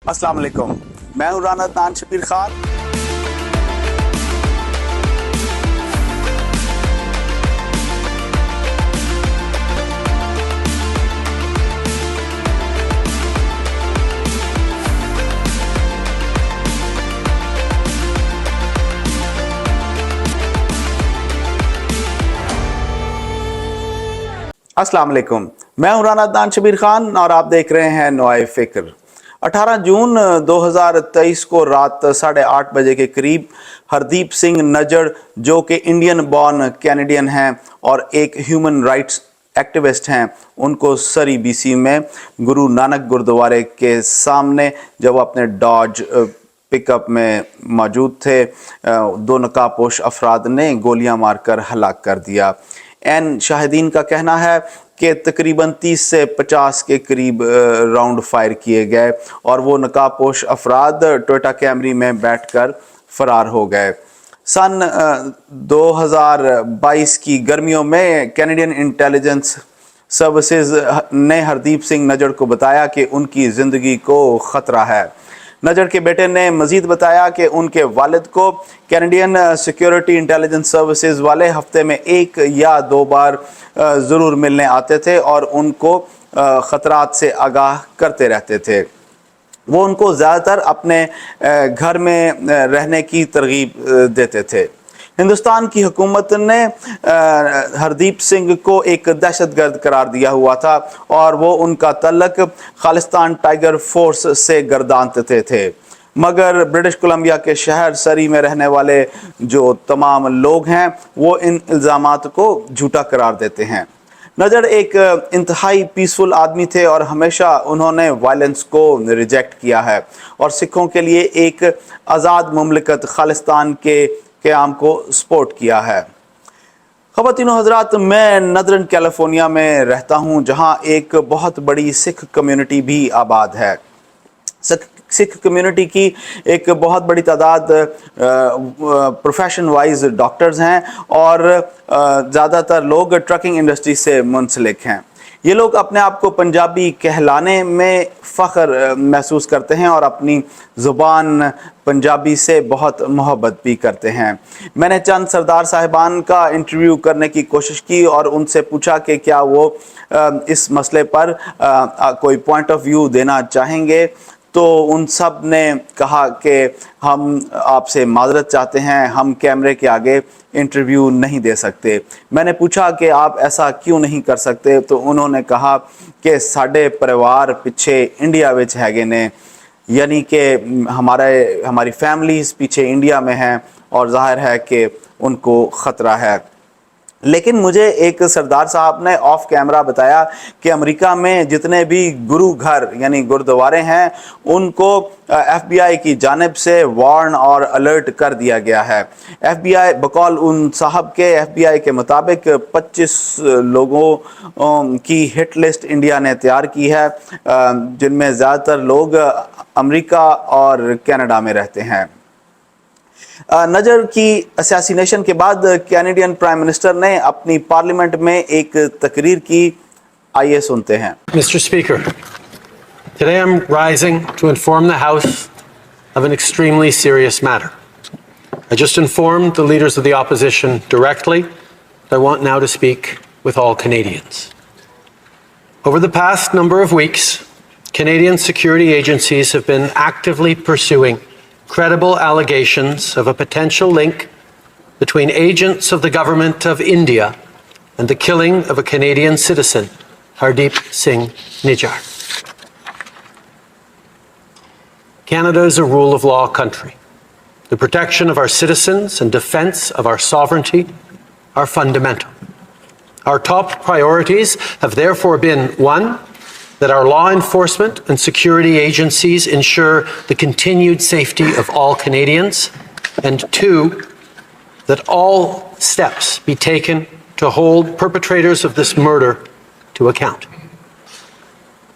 अस्सलाम वालेकुम, मैं हूं राना तान शबीर खान। अस्सलाम वालेकुम, मैं हूं राना तान शबीर खान और आप देख रहे हैं नोए फिक्र। 18 जून 2023 को रात 8:30 बजे के करीब हरदीप सिंह नजर, जो कि इंडियन बॉर्न कैनेडियन हैं और एक ह्यूमन राइट्स एक्टिविस्ट हैं, उनको सरी बीसी में गुरु नानक गुरुद्वारे के सामने जब वो अपने डॉज पिकअप में मौजूद थे, दो नकाबपोश अफराद ने गोलियां मारकर हलाक कर दिया। एन शाहिदीन का कहना है कि तकरीबन 30 से 50 के करीब राउंड फायर किए गए और वो नकाबपोश अफराद टोयोटा कैमरी में बैठकर फरार हो गए। सन 2022 की गर्मियों में कैनेडियन इंटेलिजेंस सर्विसेज ने हरदीप सिंह नजर को बताया कि उनकी ज़िंदगी को ख़तरा है। नजर के बेटे ने मजीद बताया कि उनके वालिद को कैनेडियन सिक्योरिटी इंटेलिजेंस सर्विसेज वाले हफ्ते में 1 या 2 बार ज़रूर मिलने आते थे और उनको ख़तरात से आगाह करते रहते थे। वो उनको ज़्यादातर अपने घर में रहने की तरगीब देते थे। हिंदुस्तान की हुकूमत ने हरदीप सिंह को एक दहशतगर्द करार दिया हुआ था और वो उनका तल्लक खालिस्तान टाइगर फोर्स से गर्दानते थे, मगर ब्रिटिश कोलंबिया के शहर सरी में रहने वाले जो तमाम लोग हैं वो इन इल्ज़ामात को झूठा करार देते हैं। नजर एक इंतहाई पीसफुल आदमी थे और हमेशा उन्होंने वायलेंस को रिजेक्ट किया है और सिखों के लिए एक आज़ाद मुमलिकत खालिस्तान के क़याम को सपोर्ट किया है। ख़वातीनो हज़रात, मैं नदरन कैलिफोर्निया में रहता हूँ, जहाँ एक बहुत बड़ी सिख कम्युनिटी भी आबाद है। सिख कम्युनिटी की एक बहुत बड़ी तादाद प्रोफेशन वाइज डॉक्टर्स हैं और ज़्यादातर लोग ट्रकिंग इंडस्ट्री से मुंसलिक हैं। ये लोग अपने आप को पंजाबी कहलाने में फ़ख्र महसूस करते हैं और अपनी ज़ुबान पंजाबी से बहुत मोहब्बत भी करते हैं। मैंने चंद सरदार साहिबान का इंटरव्यू करने की कोशिश की और उनसे पूछा कि क्या वो इस मसले पर कोई पॉइंट ऑफ व्यू देना चाहेंगे, तो उन सब ने कहा कि हम आपसे माजरत चाहते हैं, हम कैमरे के आगे इंटरव्यू नहीं दे सकते। मैंने पूछा कि आप ऐसा क्यों नहीं कर सकते, तो उन्होंने कहा कि साढ़े परिवार पिछे इंडिया विच हैगे ने, यानी कि हमारी फैमिलीज़ पीछे इंडिया में हैं और ज़ाहिर है कि उनको ख़तरा है। लेकिन मुझे एक सरदार साहब ने ऑफ कैमरा बताया कि अमेरिका में जितने भी गुरु घर यानी गुरुद्वारे हैं उनको FBI की जानिब से वार्न और अलर्ट कर दिया गया है। FBI बकौल उन साहब के FBI के मुताबिक 25 लोगों की हिट लिस्ट इंडिया ने तैयार की है, जिनमें ज़्यादातर लोग अमेरिका और कनाडा में रहते हैं। नजर की असैसिनेशन के बाद कैनेडियन प्राइम मिनिस्टर ने अपनी पार्लियामेंट में एक तकरीर की, आइए सुनते हैं। Mr. Speaker, today I'm rising to inform the House of an extremely serious matter. I just informed the leaders of the opposition directly. I want now to speak with all Canadians. Over the past number of weeks, Canadian security agencies have been actively pursuing credible allegations of a potential link between agents of the government of India and the killing of a Canadian citizen, Hardeep Singh Nijjar. Canada is a rule of law country. The protection of our citizens and defense of our sovereignty are fundamental. Our top priorities have therefore been, one, that our law enforcement and security agencies ensure the continued safety of all Canadians, and two, that all steps be taken to hold perpetrators of this murder to account.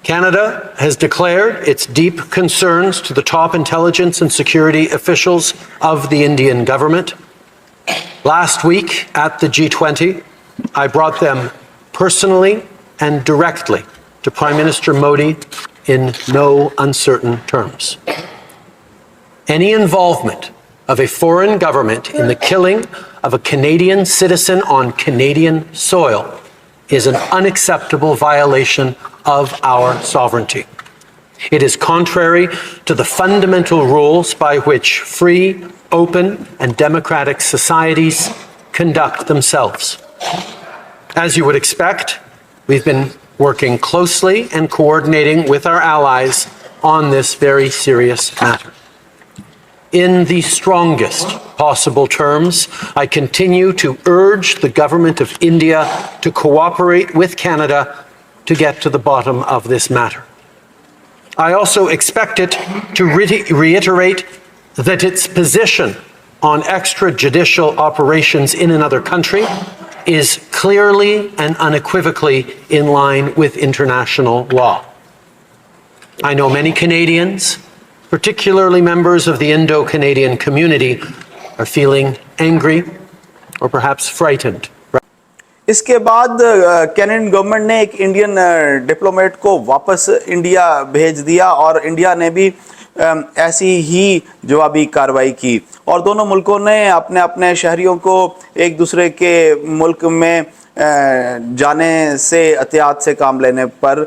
Canada has declared its deep concerns to the top intelligence and security officials of the Indian government. Last week at the G20, I brought them personally and directly to Prime Minister Modi in no uncertain terms. Any involvement of a foreign government in the killing of a Canadian citizen on Canadian soil is an unacceptable violation of our sovereignty. It is contrary to the fundamental rules by which free, open, and democratic societies conduct themselves. As you would expect, we've been working closely and coordinating with our allies on this very serious matter. In the strongest possible terms, I continue to urge the government of India to cooperate with Canada to get to the bottom of this matter. I also expect it to reiterate that its position on extrajudicial operations in another country is clearly and unequivocally in line with international law. I know many Canadians, particularly members of the Indo-Canadian community, are feeling angry or perhaps frightened. इसके बाद Canadian government ने एक Indian diplomat को वापस India भेज दिया और India ने भी ऐसी ही जवाबी कार्रवाई की और दोनों मुल्कों ने अपने अपने शहरियों को एक दूसरे के मुल्क में जाने से एहतियात से काम लेने पर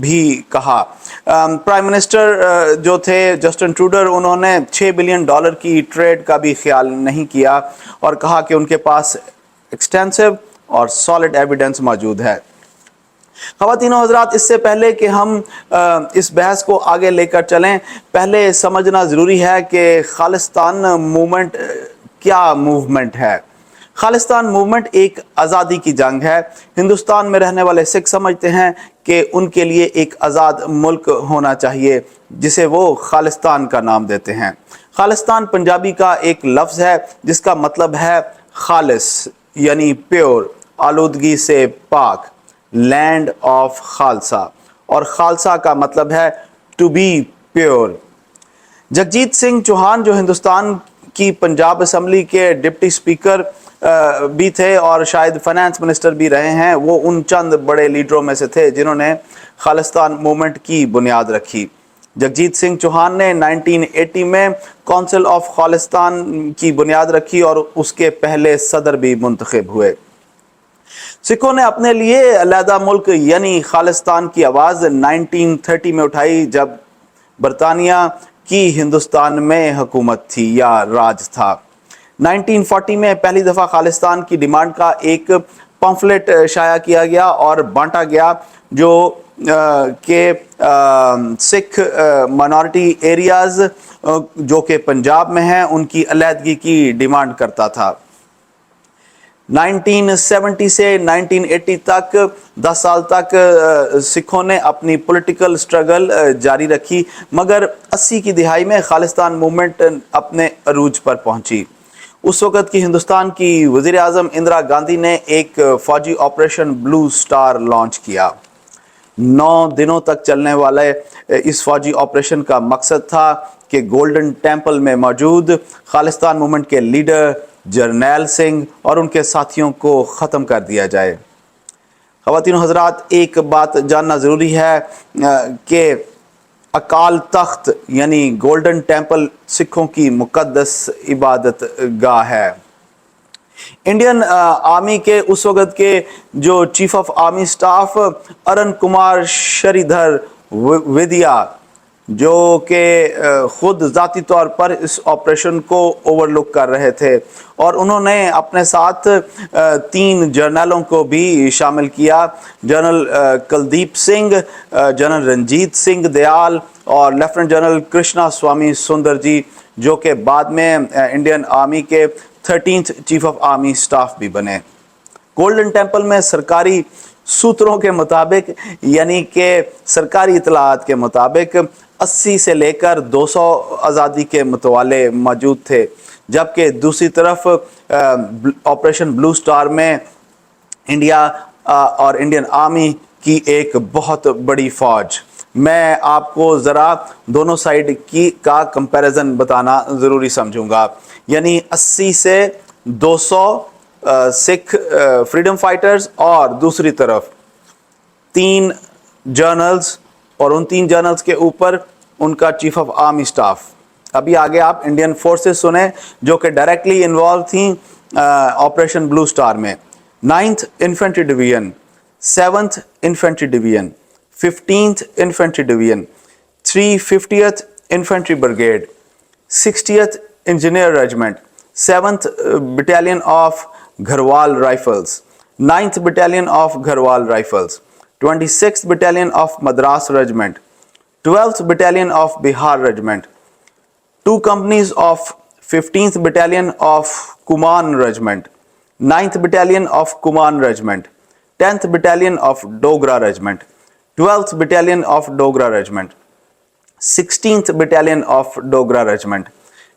भी कहा। प्राइम मिनिस्टर जो थे जस्टिन ट्रूडो, उन्होंने $6 बिलियन की ट्रेड का भी ख्याल नहीं किया और कहा कि उनके पास एक्सटेंसिव और सॉलिड एविडेंस मौजूद है। ख़वातीन और हज़रात, इससे पहले कि हम इस बहस को आगे लेकर चलें, पहले समझना ज़रूरी है कि खालिस्तान मूवमेंट क्या मूवमेंट है। खालिस्तान मूवमेंट एक आज़ादी की जंग है। हिंदुस्तान में रहने वाले सिख समझते हैं कि उनके लिए एक आज़ाद मुल्क होना चाहिए जिसे वो खालिस्तान का नाम देते हैं। खालिस्तान पंजाबी का एक लफ्ज़ है जिसका मतलब है खालिस यानी प्योर, आलूदगी से पाक, लैंड ऑफ खालसा, और खालसा का मतलब है to be pure. Jagjit Singh Chauhan जो हिंदुस्तान की पंजाब असम्बली के डिप्टी स्पीकर भी थे और शायद फाइनेंस मिनिस्टर भी रहे हैं, वो उन चंद बड़े लीडरों में से थे जिन्होंने खालिस्तान मूवमेंट की बुनियाद रखी। जगजीत सिंह चौहान ने 1980 में काउंसिल ऑफ खालिस्तान की बुनियाद रखी और उसके पहले सदर भी मुंतखब हुए। सिखों ने अपने लिए अलहदा मुल्क यानी खालिस्तान की आवाज़ 1930 में उठाई जब बरतानिया की हिंदुस्तान में हुकूमत थी या राज था। 1940 में पहली दफ़ा खालिस्तान की डिमांड का एक पम्फलेट शाया किया गया और बांटा गया जो के सिख माइनॉरिटी एरियाज़ जो कि पंजाब में हैं उनकी अलहदगी की डिमांड करता था। 1970 से 1980 तक 10 साल तक सिखों ने अपनी पॉलिटिकल स्ट्रगल जारी रखी, मगर 80 की दिहाई में खालिस्तान मूवमेंट अपने अरूज पर पहुंची। उस वक़्त की हिंदुस्तान की वज़ीर आज़म इंदिरा गांधी ने एक फ़ौजी ऑपरेशन ब्लू स्टार लॉन्च किया। 9 दिनों तक चलने वाले इस फ़ौजी ऑपरेशन का मकसद था कि गोल्डन टेम्पल में मौजूद खालिस्तान मूवमेंट के लीडर जरनैल सिंह और उनके साथियों को ख़त्म कर दिया जाए। ख़वातीन और हज़रात, एक बात जानना ज़रूरी है कि अकाल तख्त यानी गोल्डन टेम्पल सिखों की मुक़द्दस इबादत गाह है। इंडियन आर्मी के उस वक़्त के जो chief of army staff Arun Kumar Shridhar Vaidya, जो कि ख़ुद ज़ाती तौर पर इस ऑपरेशन को ओवरलुक कर रहे थे, और उन्होंने अपने साथ 3 जर्नलों को भी शामिल किया, जनरल कुलदीप सिंह, जनरल रंजीत सिंह दयाल और लेफ्टिनेंट जनरल कृष्णा स्वामी सुंदर जी, जो कि बाद में इंडियन आर्मी के 13th chief of army staff भी बने। गोल्डन टेम्पल में सरकारी सूत्रों के मुताबिक यानी कि सरकारी इतलात के मुताबिक 80 से लेकर 200 आज़ादी के मतवाले मौजूद थे, जबकि दूसरी तरफ ऑपरेशन ब्लू स्टार में इंडिया और इंडियन आर्मी की एक बहुत बड़ी फ़ौज। मैं आपको ज़रा दोनों साइड की का कंपैरिजन बताना ज़रूरी समझूंगा। यानी 80 से 200 सिख फ्रीडम फाइटर्स और दूसरी तरफ 3 जर्नल्स और उन 3 जनरल्स के ऊपर उनका चीफ ऑफ आर्मी स्टाफ। अभी आगे आप इंडियन फोर्सेस सुने जो कि डायरेक्टली इन्वॉल्व थी ऑपरेशन ब्लू स्टार में। 9th infantry division, 7th infantry division, 15th infantry division, 350th infantry brigade, 60th engineer regiment, 7th battalion of Garhwal rifles, 9th battalion of Garhwal rifles, 26th battalion of Madras regiment, 12th battalion of Bihar regiment, 2 companies of 15th battalion of Kuman regiment, 9th battalion of Kuman regiment, 10th battalion of Dogra regiment, 12th battalion of Dogra regiment, 16th battalion of Dogra regiment,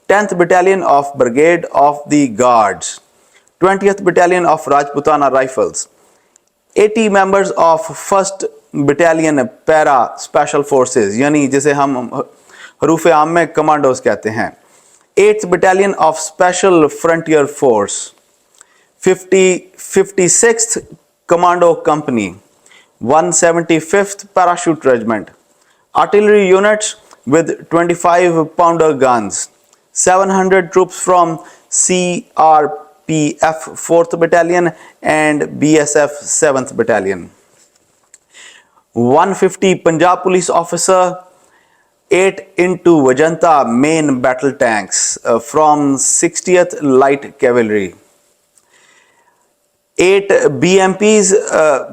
10th battalion of brigade of the guards, 20th battalion of Rajputana rifles, 80 members of 1st battalion para special forces यानी जिसे हम हरूफ आम में commandos कहते हैं, 8th battalion of special frontier force, 56th commando company, 175th parachute regiment, artillery units with 25 pounder guns, 700 troops from CRPF 4th battalion and BSF 7th battalion, 150 Punjab police officer, 8 into Vajanta main battle tanks from 60th light cavalry, 8 BMPs,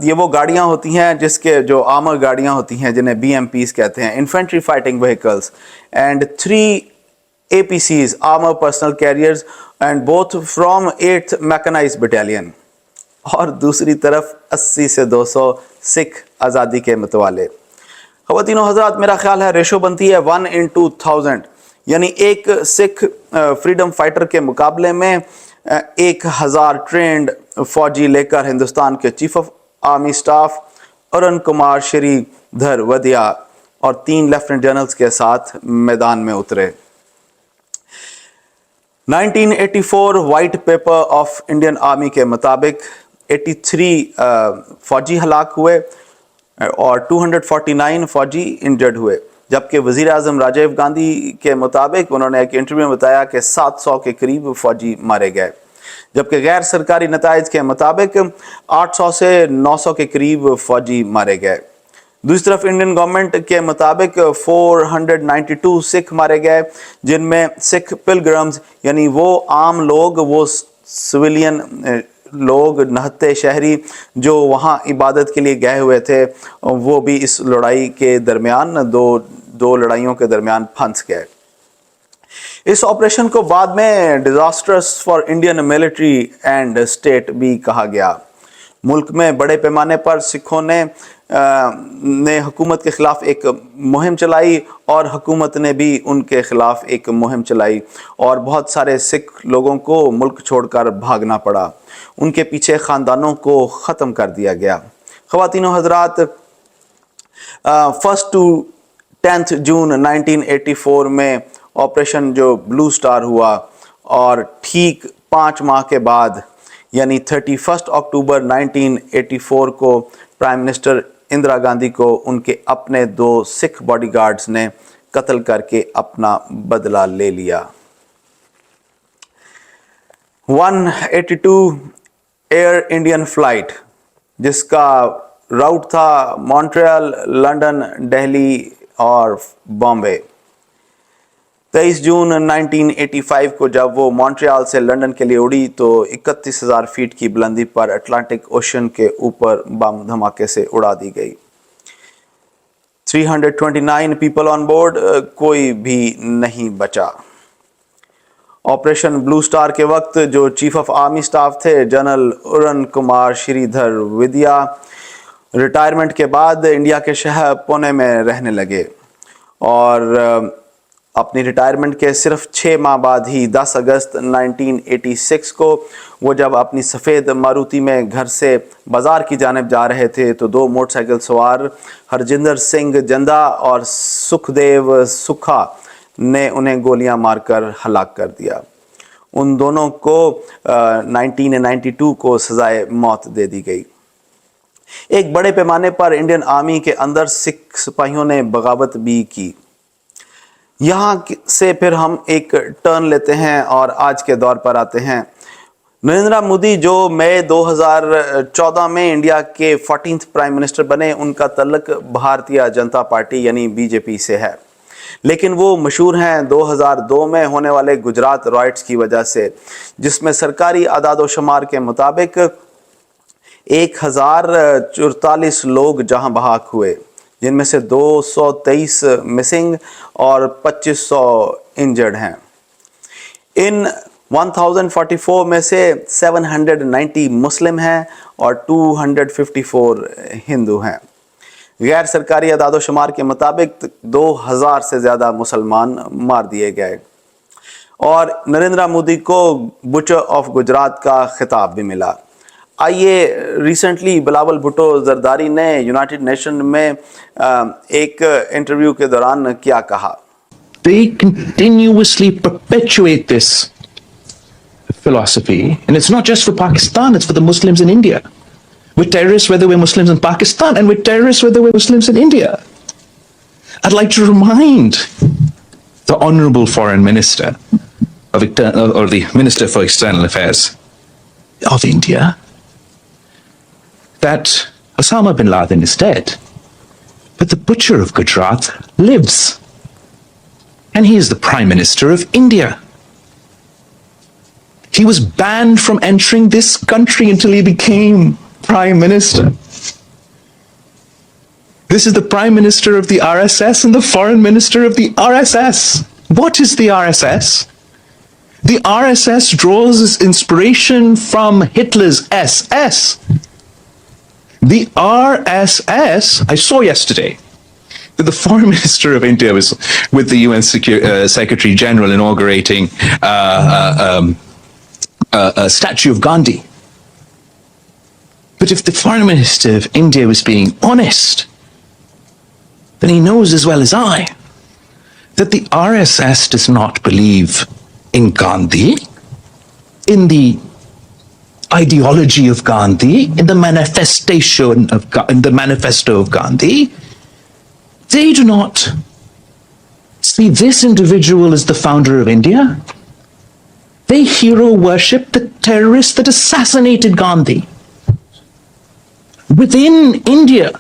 ये वो गाड़ियां होती हैं जिसके जो armour गाड़ियां होती हैं जिन्हें BMPs कहते हैं, infantry fighting vehicles, and 3 APCs armor personal carriers and both from 8th mechanized battalion। और दूसरी तरफ 80 से 200 सिख आज़ादी के मतवाले। ख़वातीनो हज़रात, मेरा ख्याल है रेशो बनती है 1:1000, यानी एक सिख फ्रीडम फाइटर के मुकाबले में 1000 ट्रेंड फौजी लेकर हिंदुस्तान के chief of army staff Arun Kumar Shridhar Vaidya और 3 लेफ्टिनेंट जनरल्स के साथ मैदान में उतरे। 1984 white paper of Indian army के मुताबिक 83 फौजी हलाक हुए और 249 फौजी इंजर्ड हुए, जबकि वज़ीर आज़म राजीव गांधी के मुताबिक उन्होंने एक इंटरव्यू में बताया कि 700 के करीब फौजी मारे गए, जबकि गैर सरकारी नताइज के मुताबिक 800 से 900 के करीब फौजी मारे गए। दूसरी तरफ इंडियन गवर्नमेंट के मुताबिक 492 सिख मारे गए, जिनमें सिख पिलग्रम्स यानी वो आम लोग, वो सिविलियन लोग, नहत्ते शहरी जो वहाँ इबादत के लिए गए हुए थे, वो भी इस लड़ाई के दरमियान दो लड़ाइयों के दरमियान फंस गए। इस ऑपरेशन को बाद में disasters for Indian military and state भी कहा गया। मुल्क में बड़े पैमाने पर सिखों ने हुकूमत के खिलाफ एक मुहिम चलाई और हुकूमत ने भी उनके खिलाफ एक मुहिम चलाई और बहुत सारे सिख लोगों को मुल्क छोड़कर भागना पड़ा। उनके पीछे ख़ानदानों को ख़त्म कर दिया गया। ख़वातीनो हज़रात, 1 to 10 जून 1984 में ऑपरेशन जो ब्लू स्टार हुआ और ठीक 5 माह के बाद यानी 31 अक्टूबर 1984 को प्राइम मिनिस्टर इंदिरा गांधी को उनके अपने 2 सिख बॉडीगार्ड्स ने कत्ल करके अपना बदला ले लिया। 182 एयर इंडियन फ्लाइट जिसका राउट था मॉन्ट्रियल, लंदन, दिल्ली और बॉम्बे, 23 जून 1985 को जब वो मॉन्ट्रियल से लंदन के लिए उड़ी तो 31,000 फीट की बुलंदी पर अटलांटिक ओशन के ऊपर बम धमाके से उड़ा दी गई। 329 पीपल ऑन बोर्ड, कोई भी नहीं बचा। ऑपरेशन ब्लू स्टार के वक्त जो चीफ ऑफ आर्मी स्टाफ थे जनरल अरुण कुमार श्रीधर वदिया रिटायरमेंट के बाद इंडिया के शहर पुणे में रहने लगे और अपनी रिटायरमेंट के सिर्फ 6 माह बाद ही 10 अगस्त 1986 को वो जब अपनी सफ़ेद मारुति में घर से बाज़ार की जानिब जा रहे थे तो 2 मोटरसाइकिल सवार हरजिंदर सिंह जंदा और सुखदेव सुखा ने उन्हें गोलियां मारकर हलाक कर दिया। उन दोनों को 1992 को सजाए मौत दे दी गई। एक बड़े पैमाने पर इंडियन आर्मी के अंदर सिख सिपाहियों ने बगावत भी की। यहाँ से फिर हम एक टर्न लेते हैं और आज के दौर पर आते हैं। नरेंद्र मोदी जो मई 2014 में इंडिया के 14th प्राइम मिनिस्टर बने, उनका तल्लुक भारतीय जनता पार्टी यानी बीजेपी से है, लेकिन वो मशहूर हैं 2002 में होने वाले गुजरात राइट्स की वजह से, जिसमें सरकारी आदाद-ओ-शुमार के मुताबिक 1044 लोग जहां बहक हुए, जिनमें से 223 मिसिंग और 2500 इंजर्ड हैं। इन 1044 में से 790 मुस्लिम हैं और 254 हिंदू हैं। गैर सरकारी आदाद-ओ-शुमार के मुताबिक 2000 से ज़्यादा मुसलमान मार दिए गए और नरेंद्र मोदी को बुचर ऑफ गुजरात का खिताब भी मिला। आइए, रिसेंटली बिलावल भुट्टो जरदारी ने यूनाइटेड नेशन में एक इंटरव्यू के दौरान क्या कहा? They continuously perpetuate this philosophy, and it's not just for Pakistan, it's for the Muslims in India. We're terrorists whether we're Muslims in Pakistan, and we're terrorists whether we're Muslims in India. I'd like to remind the Honorable Foreign Minister or the Minister for External Affairs of India that Osama bin Laden is dead, but the butcher of Gujarat lives, and he is the Prime Minister of India. He was banned from entering this country until he became Prime Minister. This is the Prime Minister of the RSS and the Foreign Minister of the RSS. What is the RSS? The RSS draws its inspiration from Hitler's SS. The RSS, I saw yesterday that the Foreign Minister of India was with the UN Secretary General inaugurating a statue of Gandhi. But if the Foreign Minister of India was being honest, then he knows as well as I that the RSS does not believe in Gandhi, in the ideology of Gandhi, in the manifesto of Gandhi. They do not see this individual as the founder of India. They hero worship the terrorist that assassinated Gandhi. Within India,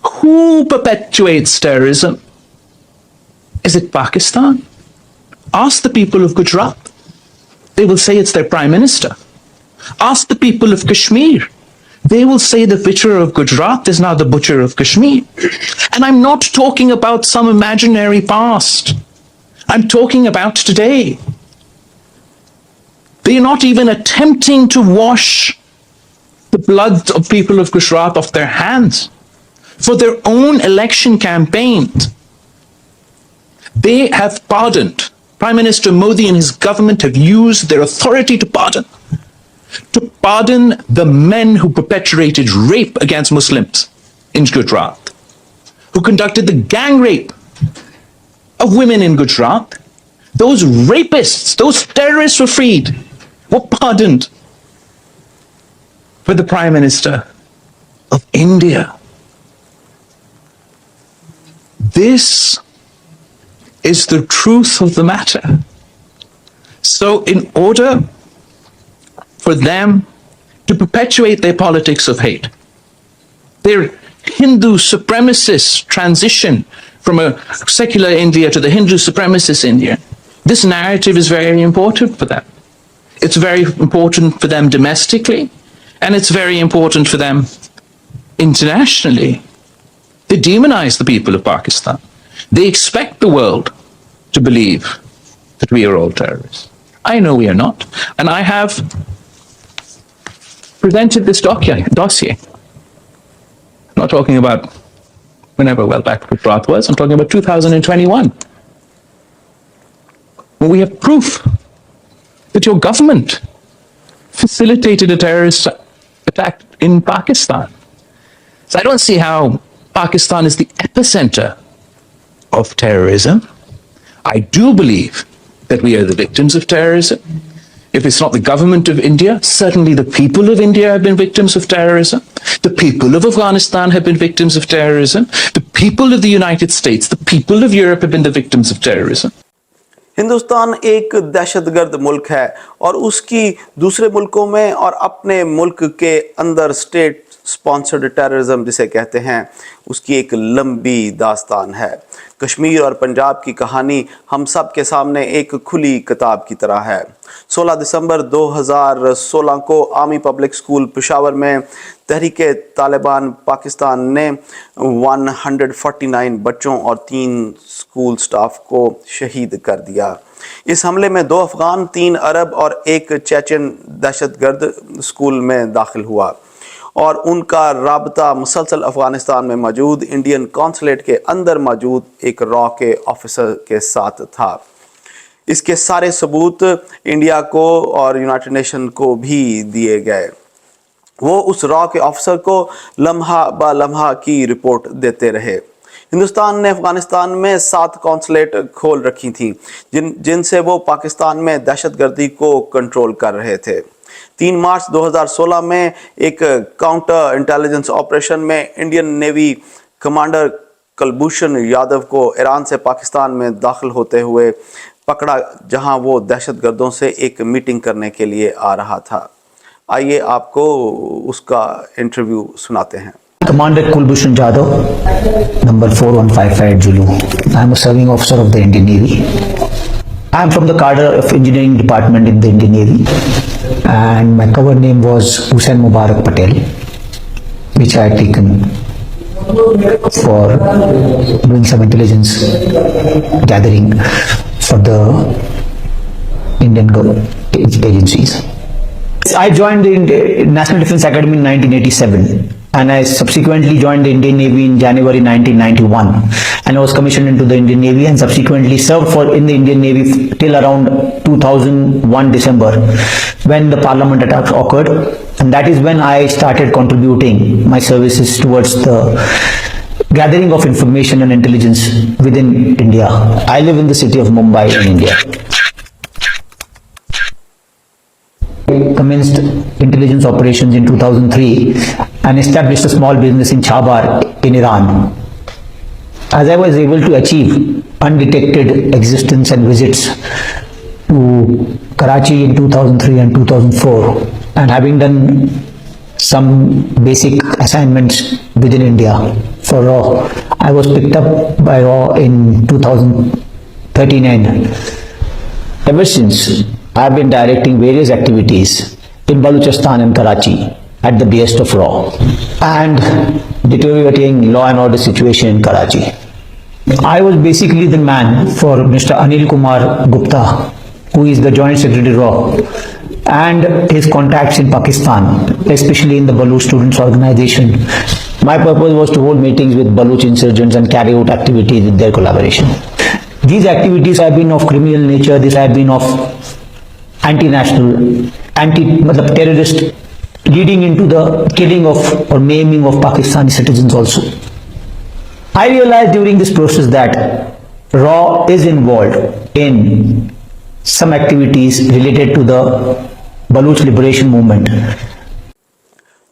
who perpetuates terrorism? Is it Pakistan? Ask the people of Gujarat. They will say it's their prime minister. Ask the people of Kashmir. They will say the butcher of Gujarat is now the butcher of Kashmir. And I'm not talking about some imaginary past. I'm talking about today. They are not even attempting to wash the blood of people of Gujarat off their hands for their own election campaigns. They have pardoned. Prime Minister Modi and his government have used their authority to pardon the men who perpetrated rape against Muslims in Gujarat, who conducted the gang rape of women in Gujarat. Those rapists, those terrorists were freed, were pardoned. For the Prime Minister of India, this is the truth of the matter. So in order for them to perpetuate their politics of hate, their Hindu supremacist transition from a secular India to the Hindu supremacist India, this narrative is very important for them. It's very important for them domestically, and it's very important for them internationally. They demonize the people of Pakistan. They expect the world to believe that we are all terrorists. I know we are not, and I have presented this dossier. I'm not talking about whenever back Gujarat was, I'm talking about 2021. When we have proof that your government facilitated a terrorist attack in Pakistan. So I don't see how Pakistan is the epicenter of terrorism. I do believe that we are the victims of terrorism. If it's not the government of India, certainly the people of India have been victims of terrorism. The people of Afghanistan have been victims of terrorism. The people of the United States, the people of Europe have been the victims of terrorism. Hindustan एक दहशतगर्द मुल्क है और उसकी दूसरे मुल्कों में और अपने मुल्क के अंदर स्टेट स्पॉन्सर्ड टेररिज्म जिसे कहते हैं उसकी एक लंबी दास्तान है। कश्मीर और पंजाब की कहानी हम सब के सामने एक खुली किताब की तरह है। 16 दिसंबर 2016 को आर्मी पब्लिक स्कूल पेशावर में तहरीक तालिबान पाकिस्तान ने 149 बच्चों और 3 स्कूल स्टाफ को शहीद कर दिया। इस हमले में 2 अफगान, 3 अरब और 1 चेचन दहशतगर्द स्कूल में दाखिल हुआ और उनका राबता मुसलसल अफगानिस्तान में मौजूद इंडियन कॉन्सुलेट के अंदर मौजूद एक रॉ के ऑफिसर के साथ था। इसके सारे सबूत इंडिया को और यूनाइटेड नेशन को भी दिए गए। वो उस रॉ के ऑफिसर को लम्हा ब लम्हा की रिपोर्ट देते रहे। हिंदुस्तान ने अफगानिस्तान में 7 कॉन्सुलेट खोल रखी थी जिनसे वो पाकिस्तान में दहशतगर्दी को कंट्रोल कर रहे थे। 3 मार्च 2016 में एक काउंटर इंटेलिजेंस ऑपरेशन में Indian navy commander Kulbhushan Yadav को ईरान से पाकिस्तान में दाखिल होते हुए पकड़ा जहां वो दहशतगर्दों से एक मीटिंग करने के लिए आ रहा था। आइए आपको उसका इंटरव्यू सुनाते हैं। Commander Kulbhushan Jadhav, number 4155 Zulu. I am a serving officer of the Indian Navy. I am from the cadre of engineering department in the Indian Navy, and my cover name was Hussain Mubarak Patel, which I had taken for doing some intelligence gathering for the Indian agencies. I joined the National Defence Academy in 1987, and I subsequently joined the Indian Navy in January 1991, and I was commissioned into the Indian Navy and subsequently served in the Indian Navy till around 2001 December, when the Parliament attacks occurred, and that is when I started contributing my services towards the gathering of information and intelligence within India. I live in the city of Mumbai in India. I commenced intelligence operations in 2003 and established a small business in Chabar in Iran. As I was able to achieve undetected existence and visits to Karachi in 2003 and 2004, and having done some basic assignments within India for RAW, I was picked up by RAW in 2013, and ever since I have been directing various activities in Balochistan and Karachi at the behest of RAW and deteriorating law and order situation in Karachi. I was basically the man for Mr. Anil Kumar Gupta, who is the Joint Secretary RAW, and his contacts in Pakistan, especially in the Baloch Students Organization. My purpose was to hold meetings with Baloch insurgents and carry out activities with their collaboration. These activities have been of criminal nature, these have been of anti-national, terrorist, leading into the killing of or maiming of Pakistani citizens also. I realized during this process that RAW is involved in some activities related to the Baloch liberation movement.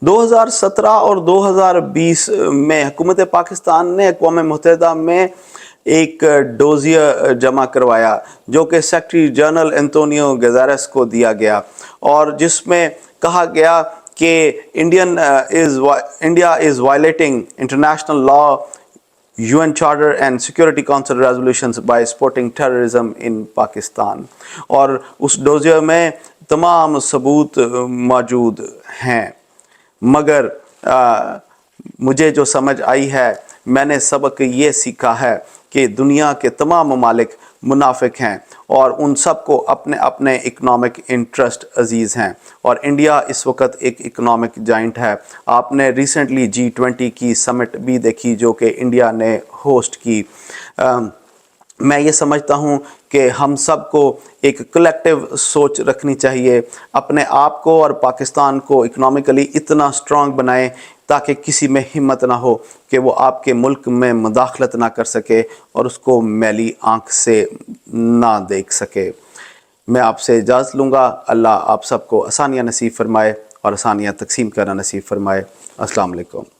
2017 और 2020 में हुकूमत पाकिस्तान ने अक़वाम मुत्तहिदा में एक dossier जमा करवाया जो कि सेक्रेटरी जनरल एंटोनियो गुतेरेस को दिया गया और जिसमें कहा गया कि India is violating international law, UN Charter and Security Council resolutions by supporting terrorism in Pakistan. और उस डोजियर में तमाम सबूत मौजूद हैं, मगर मुझे जो समझ आई है, मैंने सबक ये सीखा है कि दुनिया के तमाम ममालिक मुनाफिक हैं और उन सब को अपने अपने इकनॉमिक इंटरेस्ट अजीज़ हैं और इंडिया इस वक्त एक इकनॉमिक जाइंट है। आपने रिसेंटली G20 की समिट भी देखी जो कि इंडिया ने होस्ट की। मैं ये समझता हूँ कि हम सबको एक कलेक्टिव सोच रखनी चाहिए, अपने आप को और पाकिस्तान को इकनॉमिकली इतना स्ट्रॉन्ग बनाएं ताकि किसी में हिम्मत ना हो कि वो आपके मुल्क में मुदाखलत ना कर सके और उसको मैली आंख से ना देख सके। میں آپ سے اجازت لوں گا. اللہ آپ سب کو آسانیاں نصیب فرمائے اور آسانیاں تقسیم کرنا نصیب فرمائے. السلام علیکم.